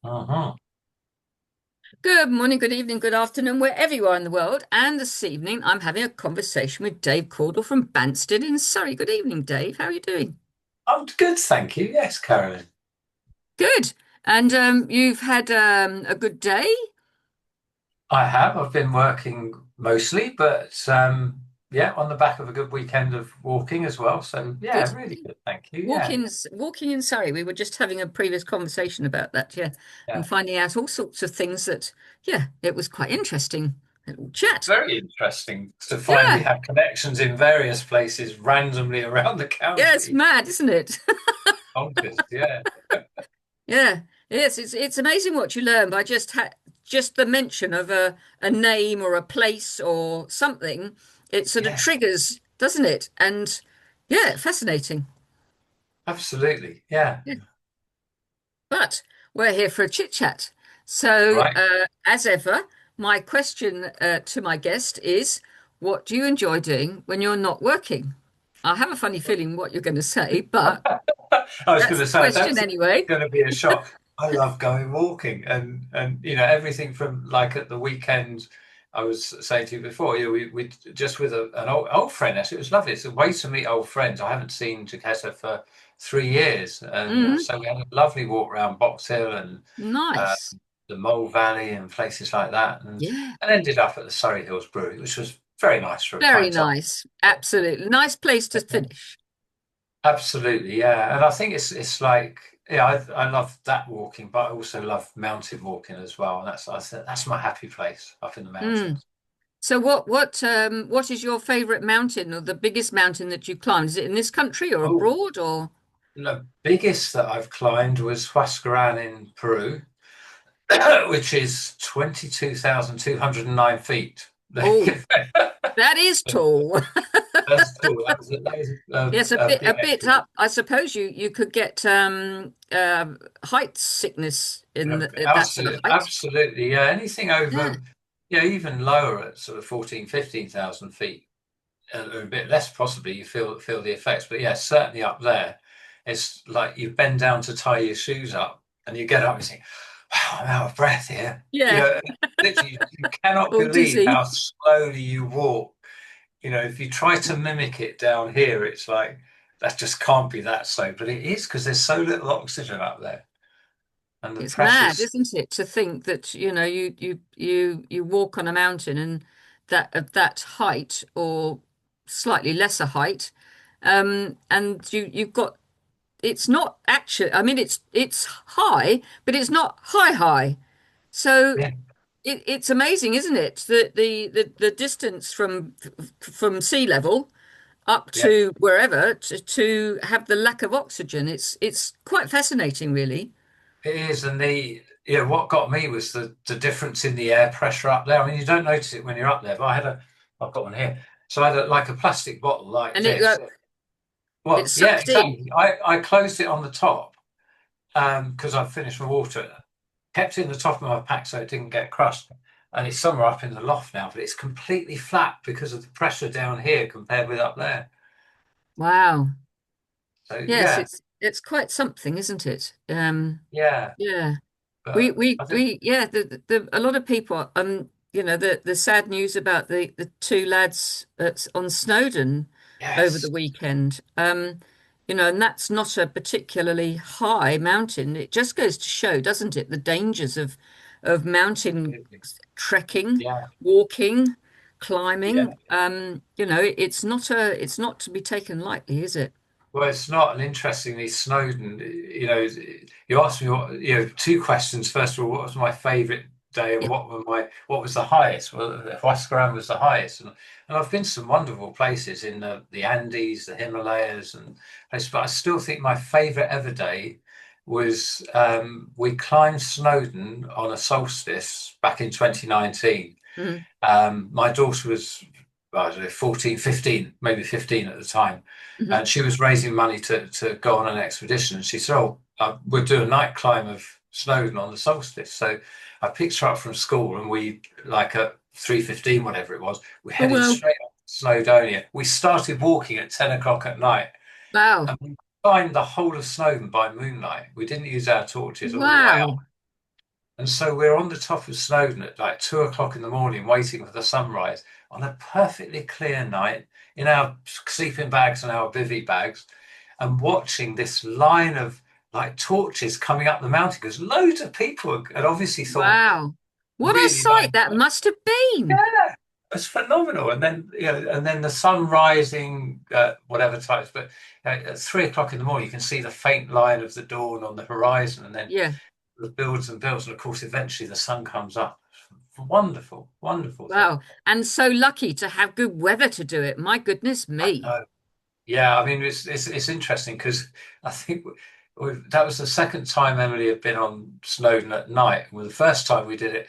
Uh-huh. Good morning, good evening, good afternoon, wherever you are in the world. And this evening, I'm having a conversation with Dave Caudle from Banstead in Surrey. Good evening, Dave. How are you doing? I'm good, thank you. Yes, Carolyn. Good. And you've had a good day? I have. I've been working mostly, but yeah, on the back of a good weekend of walking as well. So Good. yeah, really good, thank you. Yeah, Walking in Surrey. We were just having a previous conversation about that, yeah, and yeah. finding out all sorts of things that, yeah, it was quite interesting. Little chat. Very interesting to find we Yeah. have connections in various places randomly around the Yeah, it's county. mad, isn't it? Bonkers, yeah. Yeah, yes, it's amazing what you learn by just the mention of a name or a place or something. It sort of Yes, triggers, doesn't it? And yeah, fascinating. absolutely. Yeah. Yeah. But we're here for a chit chat. So, Right. as ever, my question to my guest is, what do you enjoy doing when you're not working? I have a funny feeling what you're going to say, but I was going that's to the say question that's anyway. going to be a shock. I love going walking, and everything from like at the weekend. I was saying to you before, we just with an old friend. Actually, it was lovely. It's a way to meet old friends. I haven't seen Jakarta for 3 years, and Mm, so we had a lovely walk around Box Hill and uh, nice. the Mole Valley and places like that, Yeah. and ended up at the Surrey Hills Brewery, which was very nice for a Very pint. nice. Absolutely. Nice place to finish. Absolutely, yeah. And I think it's like yeah, I love that walking, but I also love mountain walking as well. And that's my happy place up in the Mm. mountains. So what is your favorite mountain or the biggest mountain that you climbed? Is it in this country or Oh, abroad or the biggest that I've climbed was Huascaran in Peru, which is 22,209 feet. oh, that is tall. That's cool. That was Yes, a a big bit expedition. up. I suppose you could get height sickness in at that sort of Absolutely, height. absolutely. Yeah, anything Yeah. over, yeah, even lower at sort of 14, 15,000 feet. A bit less possibly you feel the effects, but yeah, certainly up there it's like you bend down to tie your shoes up and you get up and you think, wow, I'm out of breath here. Yeah. Literally you cannot All believe how dizzy. slowly you walk. If you try to mimic it down here, it's like that just can't be that slow, but it is because there's so little oxygen up there and the It's mad, pressure's isn't it, to think that, you walk on a mountain and that at that height or slightly lesser height, and you've got it's not actually, I mean it's high, but it's not high. So yeah, it's amazing, isn't it? The distance from sea level up yeah. to wherever to have the lack of oxygen. It's quite fascinating, really. It is, and what got me was the difference in the air pressure up there. I mean, you don't notice it when you're up there, but I've got one here. So I had like a plastic bottle like And this. it Well, yeah, sucked in. exactly. I closed it on the top because I've finished my water. Kept it in the top of my pack so it didn't get crushed. And it's somewhere up in the loft now, but it's completely flat because of the pressure down here compared with up there. Wow. So Yes, yeah, it's quite something, isn't it? yeah. Yeah. We But we I think we yeah, a lot of people the sad news about the two lads on Snowdon over the yes. weekend. And that's not a particularly high mountain. It just goes to show, doesn't it, the dangers of mountain Absolutely. trekking, Yeah, walking, climbing. yeah. It's not to be taken lightly, is it? Well, it's not. And interestingly, Snowdon, you asked me two questions. First of all, what was my favourite day and Yeah. what was the highest? Well, Huascaran was the highest. And I've been to some wonderful places in the Andes, the Himalayas, and places, but I still think my favourite ever day was we climbed Snowdon on a solstice back in 2019. Mm. My daughter was, I don't know, 14, 15, maybe 15 at the time. Mhm. And she was raising money to go on an expedition. And she said, oh, we'll do a night climb of Snowdon on the solstice. So I picked her up from school and we, like at 3:15, whatever it was, we Oh headed well. straight up to Snowdonia. We started walking at 10 o'clock at night Wow. and we climbed the whole of Snowdon by moonlight. We didn't use our torches all the way up. Wow. And so we're on the top of Snowdon at like 2 o'clock in the morning, waiting for the sunrise on a perfectly clear night in our sleeping bags and our bivvy bags, and watching this line of like torches coming up the mountain because loads of people had obviously thought Wow. What a really sight nice. that must have been. Yeah, it's phenomenal. And then, and then the sun rising, whatever times, but at 3 o'clock in the morning, you can see the faint line of the dawn on the horizon, and then Yeah. the builds and builds, and of course, eventually the sun comes up. Wonderful, wonderful thing. Wow. And so lucky to have good weather to do it. My goodness I me. know. Yeah, I mean, it's interesting because I think that was the second time Emily had been on Snowdon at night. Well, the first time we did it,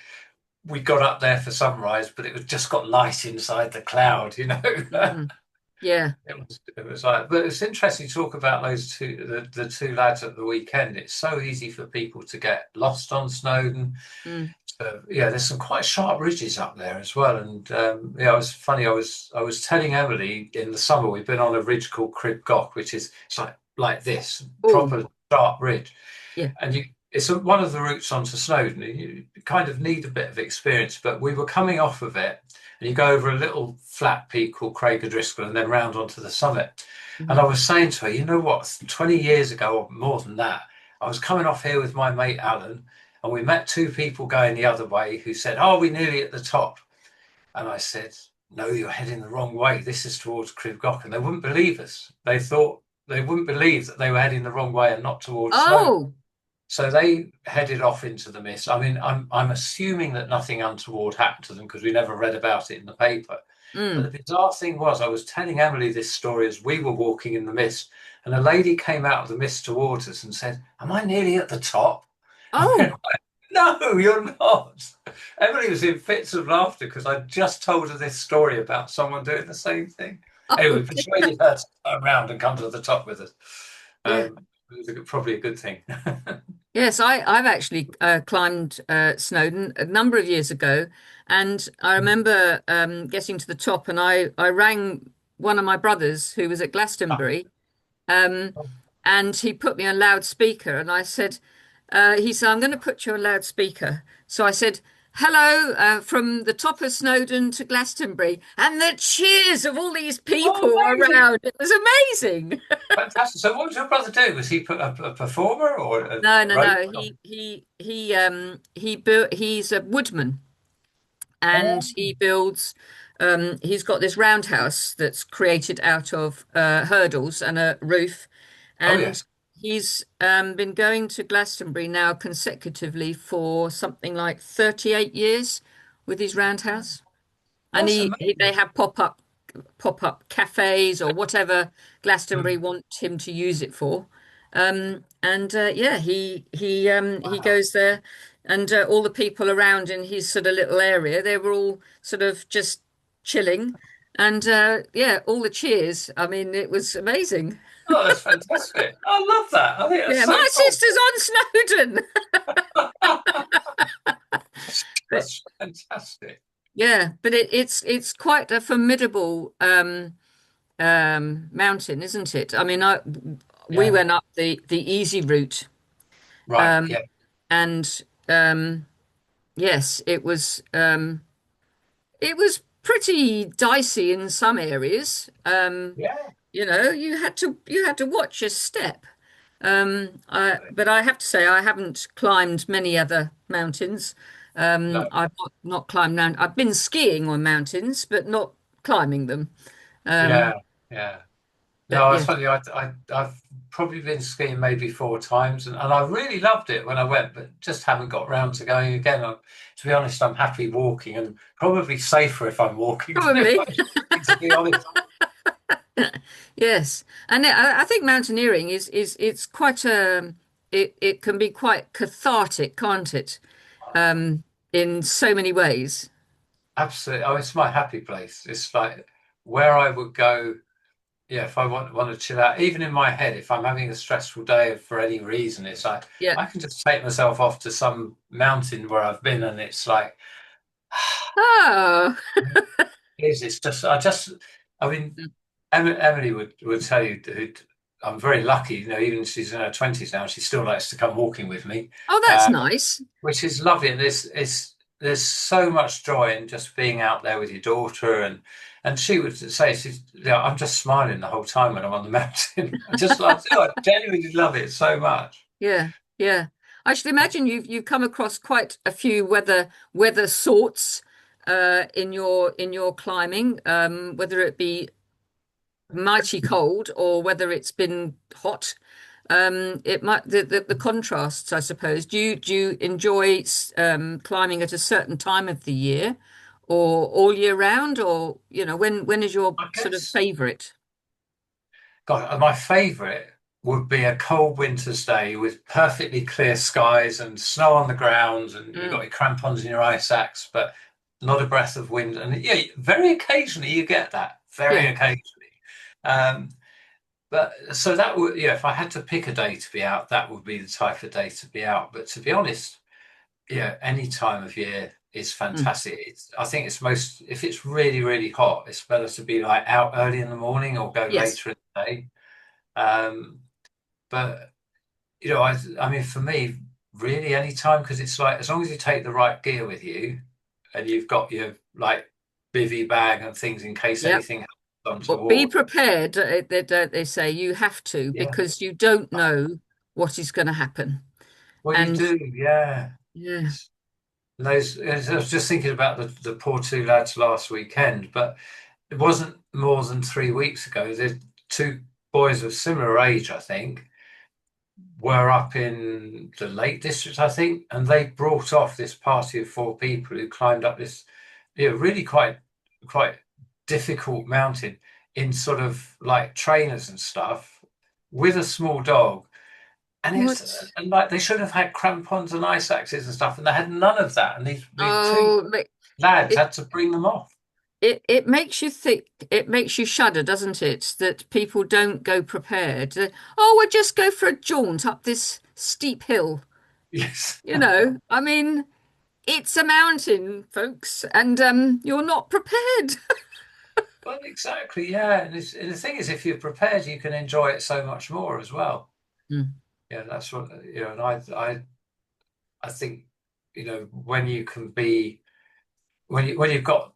we got up there for sunrise, but it was just got light inside the cloud, you know. Mm. Yeah. It was like, but it's interesting to talk about those two, the two lads at the weekend. It's so easy for people to get lost on Snowdon. Mm. Yeah, there's some quite sharp ridges up there as well. And yeah, it was funny. I was telling Emily in the summer we've been on a ridge called Crib Goch, which is it's like this Oh, proper sharp ridge, yeah. and it's one of the routes onto Snowdon. You kind of need a bit of experience, but we were coming off of it, and you go over a little flat peak called Craig O'Driscoll, and then round onto the summit. And I Mhm. was saying to her, you know what? 20 years ago, or more than that, I was coming off here with my mate Alan, and we met two people going the other way who said, "Oh, we're nearly at the top." And I said, "No, you're heading the wrong way. This is towards Crib Goch." And they wouldn't believe us. They wouldn't believe that they were heading the wrong way and not towards Snowdon. Oh, So they headed off into the mist. I mean, I'm assuming that nothing untoward happened to them because we never read about it in the paper. But mm. the bizarre thing was, I was telling Emily this story as we were walking in the mist, and a lady came out of the mist towards us and said, "Am I nearly at the top?" I went, Oh, "No, you're not." Emily was in fits of laughter because I just told her this story about someone doing the same thing. oh, Anyway, persuaded her to turn around and come to the top with us. yeah. It was probably a good thing. Yes, I've actually climbed Snowdon a number of years ago, and I remember getting to the top, and I rang one of my brothers who was at Glastonbury, um, and he put me on loudspeaker, and I said, he said, I'm going to put you on loudspeaker. So I said, hello, from the top of Snowdon to Glastonbury, and the cheers of all these Oh, people amazing! around. It was amazing. Fantastic. So, what was your brother do? Was he a performer or a No, no, rope? no. He built. He's a woodman, and Oh, he builds. He's got this roundhouse that's created out of hurdles and a roof, oh, and yes. he's been going to Glastonbury now consecutively for something like 38 years with his roundhouse. And That's they amazing. have pop up cafes or whatever Glastonbury Mm, want him to use it for. And yeah, he wow. goes there, and all the people around in his sort of little area, they were all sort of just chilling, and yeah, all the cheers. I mean, it was amazing. Oh, that's fantastic. I love that. I think that's Yeah, so my cool. sister's on Snowdon. But That's fantastic. yeah, but it's quite a formidable mountain, isn't it? I mean, we Yeah. went up the easy route, Right. um, Yeah. and yes, it was pretty dicey in some areas. Yeah. You had to watch your step. But I have to say, I haven't climbed many other mountains. No. I've not climbed down. I've been skiing on mountains, but not climbing them. Um, Yeah. Yeah. but No, it's yeah. funny. I've probably been skiing maybe 4 times, and I really loved it when I went, but just haven't got round to going again. To be honest, I'm happy walking, and probably safer if I'm walking than if Probably. I'm skiing, to be honest. Yes. And I think mountaineering is it's quite it can be quite cathartic, can't it? In so many ways. Absolutely. Oh, it's my happy place. It's like where I would go. Yeah, if I want to chill out, even in my head, if I'm having a stressful day for any reason, it's like Yeah. I can just take myself off to some mountain where I've been, and it's like Oh. it's just I mean Emily would tell you, I'm very lucky, even she's in her 20s now, she still likes to come walking with me, Oh, that's uh, nice. which is lovely. And there's so much joy in just being out there with your daughter. And she would say, I'm just smiling the whole time when I'm on the mountain. I genuinely love it so much. Yeah, yeah. I should imagine you've come across quite a few weather sorts in your climbing, whether it be mighty cold or whether it's been hot. It might the contrasts, I suppose. Do you enjoy climbing at a certain time of the year, or all year round, or when is your I sort of guess, favorite? God, my favorite would be a cold winter's day with perfectly clear skies and snow on the ground, and you've got Mm, your crampons and your ice axe, but not a breath of wind. And yeah, very occasionally you get that, very yeah. occasionally. Um, but so that would, if I had to pick a day to be out, that would be the type of day to be out. But to be honest, any time of year is Mm, fantastic. I think if it's really, really hot, it's better to be like out early in the morning or go yes. later in the day. Um, but I mean, for me, really any time, because it's like as long as you take the right gear with you and you've got your like bivy bag and things in case Yep. anything happens But be untoward. prepared. They say you have to Yeah. because you don't know what is going to happen. Well, you And do, yeah. yeah, And I was just thinking about the poor two lads last weekend, but it wasn't more than 3 weeks ago. The two boys of similar age, I think, were up in the Lake District, I think, and they brought off this party of four people who climbed up this, really quite difficult mountain in sort of like trainers and stuff with a small dog. And what? like they should have had crampons and ice axes and stuff, and they had none of that. And these two Oh, lads it had to bring them off. it makes you think. It makes you shudder, doesn't it? That people don't go prepared. Oh, we'll just go for a jaunt up this steep hill. Yes. I mean, it's a mountain, folks, and you're not prepared. Well, exactly, yeah. And the thing is, if you're prepared, you can enjoy it so much more as well. Mm, Yeah, that's what and I think when you can be when you've got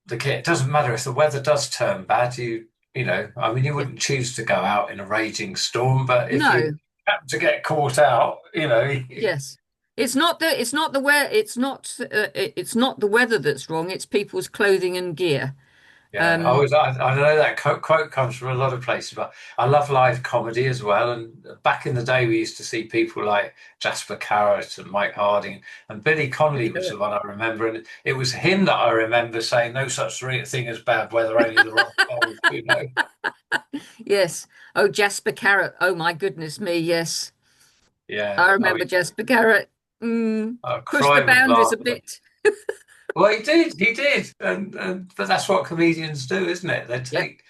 the kit, it doesn't matter if the weather does turn bad. I mean, you yeah. wouldn't choose to go out in a raging storm, but if you No. happen to get caught out, Yes. It's not the weather that's wrong, it's people's clothing and gear. Yeah, Um I know that quote comes from a lot of places, but I love live comedy as well. And back in the day, we used to see people like Jasper Carrott and Mike Harding, and Billy Connolly was the one I remember. And it was him that I remember saying, "No such thing as bad weather, only the wrong cold." yes. Oh, Jasper Carrot. Oh my goodness me, yes. Yeah, I remember Jasper Carrot. I Push the cry with boundaries a laughter. bit. Well, he did, and but that's what comedians do, isn't it? They Yep.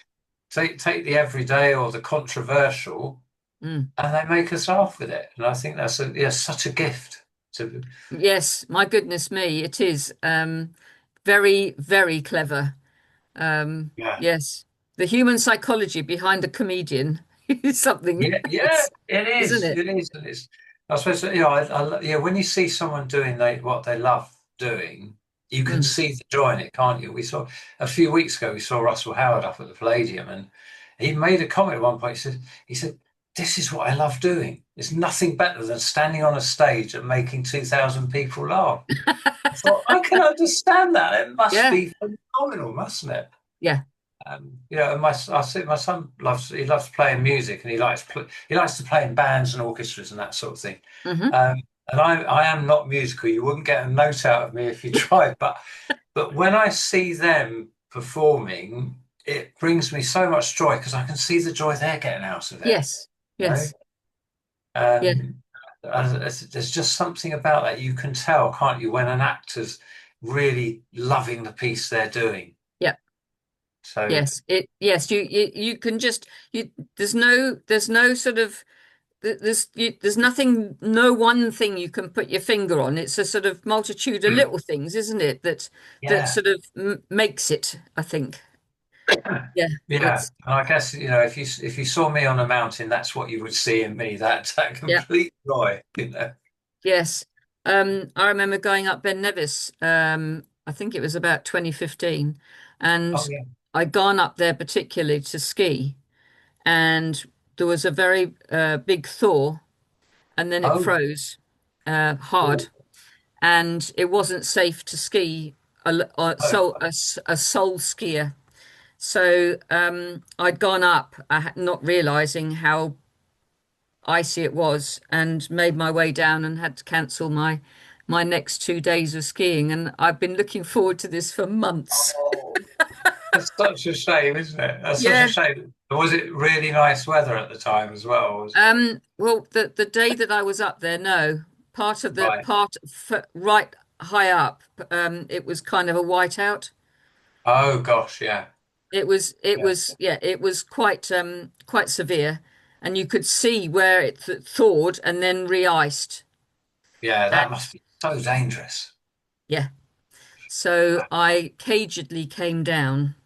take the everyday or the controversial, Mm. and they make us laugh with it. And I think that's such a gift to. Yes, my goodness me, it is. Very, very clever. Yeah. Yes. The human psychology behind a comedian is something Yeah, yeah, else, it isn't is. it? It is. And it's. I suppose when you see someone doing what they love doing, you can Mm. see the joy in it, can't you? We saw a few weeks ago. We saw Russell Howard up at the Palladium, and he made a comment at one point. He said, "This is what I love doing. It's nothing better than standing on a stage and making 2,000 people laugh." I thought I can understand that. It must Yeah. be phenomenal, mustn't it? Yeah. And my son loves playing music, and he likes to play in bands and orchestras and that sort of thing. Hmm. And I am not musical. You wouldn't get a note out of me if you tried. But when I see them performing, it brings me so much joy because I can see the joy they're getting out of it. Yes. You know, Yes. Yeah. um, there's just something about that you can tell, can't you, when an actor's really loving the piece they're doing. Yeah. So. Yes. Yes, you can just there's no sort of there's nothing, no one thing you can put your finger on. It's a sort of multitude of little things, isn't it? That Yeah. sort of m makes it, I think. Yeah, Yeah, it's and I guess if you saw me on a mountain, that's what you would see in me, that yeah, complete joy, you know. yes. I remember going up Ben Nevis. I think it was about 2015, Oh and yeah. I'd gone up there particularly to ski, and there was a very big thaw, and then it Oh, froze hard, oh, and it wasn't safe to ski oh, a sole skier. So I'd gone up, not realizing how icy it was, and made my way down and had to cancel my next 2 days of skiing. And I've been looking forward to this for months. oh. That's such a shame, isn't it? That's such a Yeah. shame. Was it really nice weather at the time as well? Was it? Well, the day that I was up there, no, part of the Right. part right high up, it was kind of a whiteout. Oh gosh, yeah. Yeah. Yeah, it was quite severe, and you could see where it thawed and then re-iced. Yeah, that And must be so dangerous. yeah, so I cagedly came down,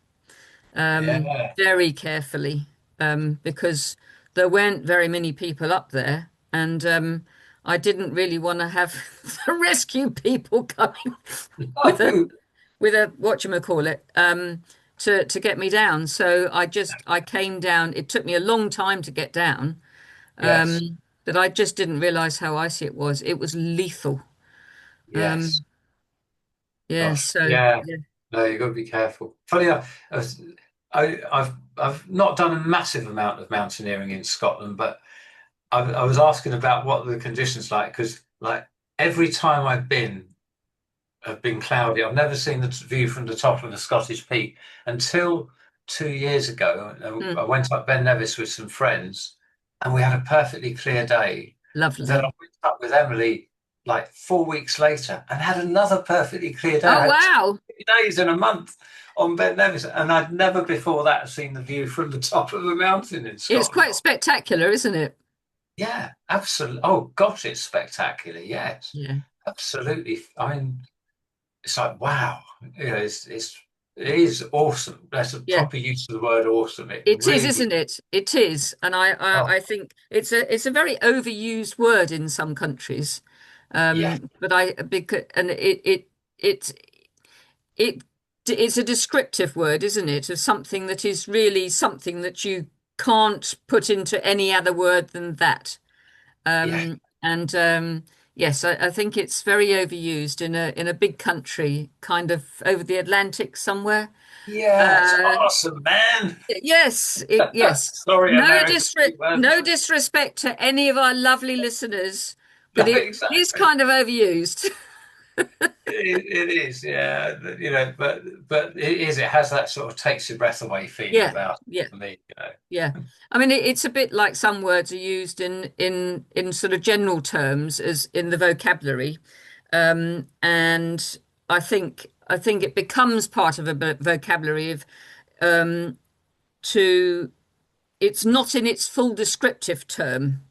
Yeah. very carefully, because there weren't very many people up there, and I didn't really want to have the rescue people coming with a Oh, whatchamacallit, to get me down. So I came down. It took me a long time to get down, yes. but I just didn't realize how icy it was. It was lethal. Yes. Um, yeah, Gosh. so Yeah. yeah. No, you've got to be careful. Funny enough, I've not done a massive amount of mountaineering in Scotland, but I was asking about what the conditions like because like every time I've been have been cloudy. I've never seen the view from the top of the Scottish Peak until 2 years ago. Mm, I went up Ben Nevis with some friends, and we had a perfectly clear day. Then I lovely. went up with Emily like 4 weeks later and had another perfectly clear day. Oh, I had wow. 2 days in a month on Ben Nevis, and I'd never before that seen the view from the top of a mountain in It's Scotland. quite spectacular, isn't it? Yeah, absolutely. Oh gosh, it's spectacular. Yes, Yeah. absolutely. I mean, it's like wow, it is awesome. That's a Yeah. proper use of the word awesome. It It is, really. isn't it? It is. And Oh I think it's a very overused word in some countries. yeah, But I because and it it it's a descriptive word, isn't it? Of something that is really something that you can't put into any other word than that. yeah, And yes, I think it's very overused in a big country, kind of over the Atlantic somewhere. yeah. It's Uh, awesome, man. yes. Sorry, America. No disrespect to any of our lovely listeners, No, but it is exactly. kind of overused. It is, yeah. But it is. It has that sort of takes your breath away feeling Yeah, about it yeah, for me. yeah. I mean, it's a bit like some words are used in sort of general terms as in the vocabulary, and I think it becomes part of a vocabulary of um, to it's not in its full descriptive term.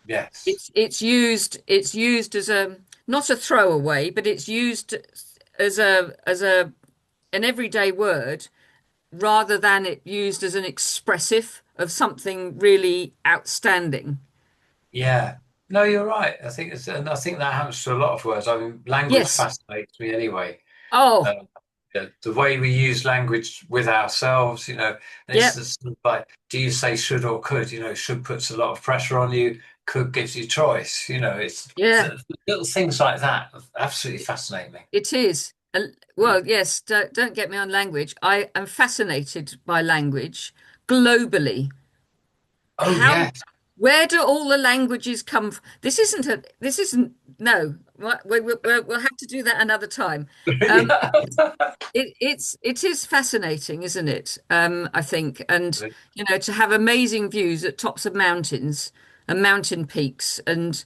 Yes. It's used as a not a throwaway, but it's used as a an everyday word rather than it used as an expressive of something really outstanding. Yeah. No, you're right. And I think that happens to a lot of words. I mean, language Yes. fascinates me anyway. Oh, Um, the way we use language with ourselves, yeah, it's sort of like, do you say should or could? Should puts a lot of pressure on you, could gives you choice. yeah, The little things like that absolutely fascinate me. it is. Well, yes, don't get me on language. I am fascinated by language globally. Oh, How, yes. where do all the languages come from? This isn't, no, we'll have to do that another time. Um, Yeah. it is fascinating, isn't it? I think, and to have amazing views at tops of mountains and mountain peaks, and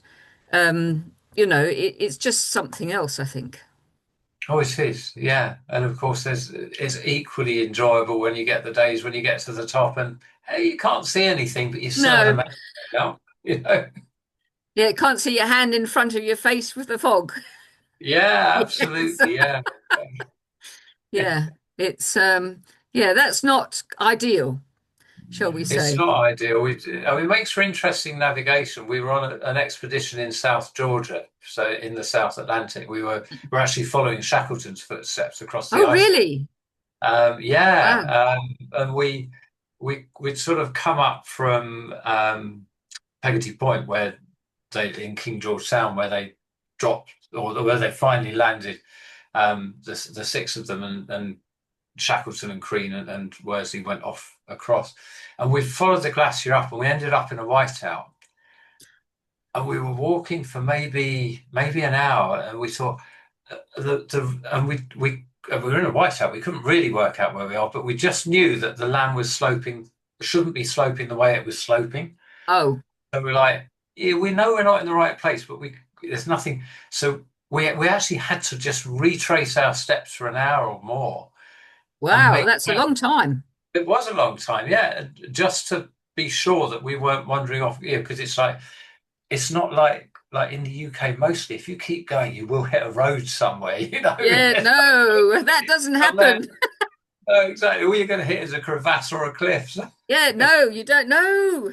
it's just something else, I think. Oh, it is. Yeah. And of course, it's equally enjoyable when you get the days when you get to the top and hey, you can't see anything, but you still have a No, amazing out. You know? yeah, can't see your hand in front of your face with the fog. Yeah, Yes. absolutely. Yeah. Yeah, it's Yeah, that's not ideal, shall we It's say. not ideal. I mean, it makes for interesting navigation. We were on an expedition in South Georgia, so in the South Atlantic. We're actually following Shackleton's footsteps across the Oh, ice. really? Wow. And we'd sort of come up from Peggotty Point, where they in King George Sound, where they dropped or where they finally landed. The six of them and Shackleton and Crean and Worsley went off across, and we followed the glacier up, and we ended up in a whiteout. And we were walking for maybe an hour, and we thought and we were in a whiteout. We couldn't really work out where we are, but we just knew that the land was sloping, shouldn't be sloping the way it was sloping. Oh, So we're like, yeah, we know we're not in the right place, but we there's nothing. So we actually had to just retrace our steps for an hour or more and wow. make That's a long time. it was a long time, yeah, just to be sure that we weren't wandering off, yeah, because it's like it's not like in the UK mostly. If you keep going, you will hit a road somewhere, you know. Yeah, no, that doesn't Somewhere, happen. no, exactly. All you're going to hit is a crevasse or a cliff. So, Yeah, no, you don't know.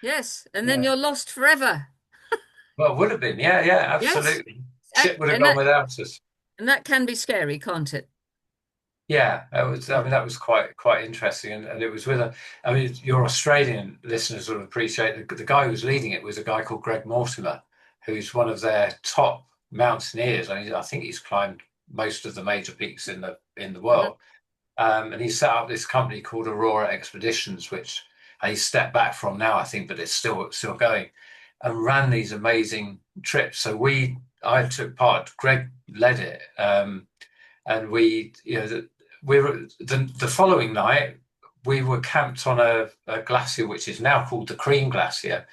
Yes, and then yeah. you're lost forever. Well, it would have been. Yeah, yeah, Yes. absolutely. Ship would have And gone that without us. and that can be scary, can't it? Yeah, that was. I mean, that was quite interesting, and it was with a. I mean, your Australian listeners will appreciate the guy who was leading it was a guy called Greg Mortimer, who's one of their top mountaineers. I think he's climbed most of the major peaks in the Mhm. world. And he set up this company called Aurora Expeditions, which he stepped back from now, I think, but it's still going, and ran these amazing trips. So I took part. Greg led it, and the following night we were camped on a glacier which is now called the Crean Glacier,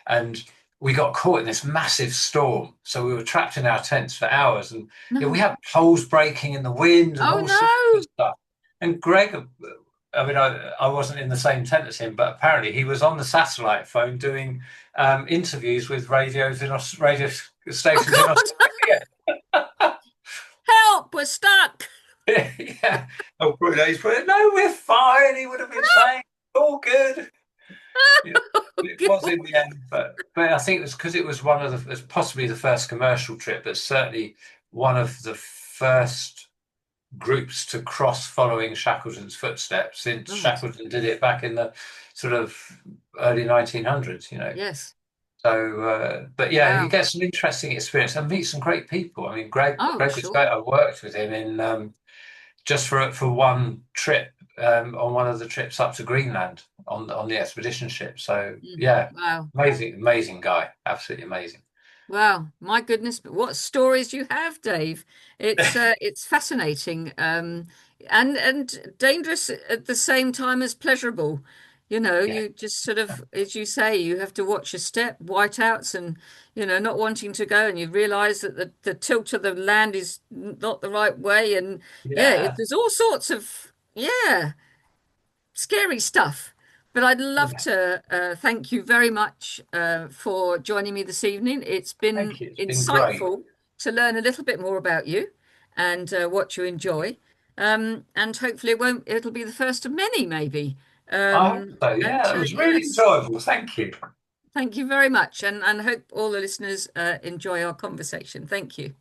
and we got caught in this massive storm. So we were trapped in our tents for hours, and we No. had poles breaking in the wind and Oh all sorts of no. stuff. And Greg, I mean, I wasn't in the same tent as him, but apparently he was on the satellite phone doing interviews with radio Oh stations in God. Australia. Help, we're stuck. Yeah. Oh, Bruno, he's put it, no, we're fine. He would have been saying, all good. Yeah. It was in the end, but I think it was because it was one of the, it's possibly the first commercial trip, but certainly one of the first groups to cross following Shackleton's footsteps since Right. Shackleton did it back in the sort of early 1900s, you know. Yes. So, but yeah, you Wow. get some interesting experience and meet some great people. I mean, Oh, Greg was great. sure. I worked with him in just for one trip on one of the trips up to Greenland on the expedition ship. So Mm. yeah, Wow. amazing guy, absolutely amazing. Wow. My goodness, but what stories you have, Dave. It's fascinating. And dangerous at the same time as pleasurable. You know, Yeah, you just sort of, as you say, you have to watch your step, whiteouts, and not wanting to go, and you realize that the tilt of the land is not the right way, and yeah, yeah, there's all sorts of scary stuff. But I'd love yeah. to thank you very much for joining me this evening. It's been Thank you. It's been great. insightful to learn a little bit more about you and what you enjoy. And hopefully it'll be the first of many, maybe. I hope so. And Yeah, it was really yes, enjoyable. Thank you. thank you very much. And hope all the listeners enjoy our conversation. Thank you.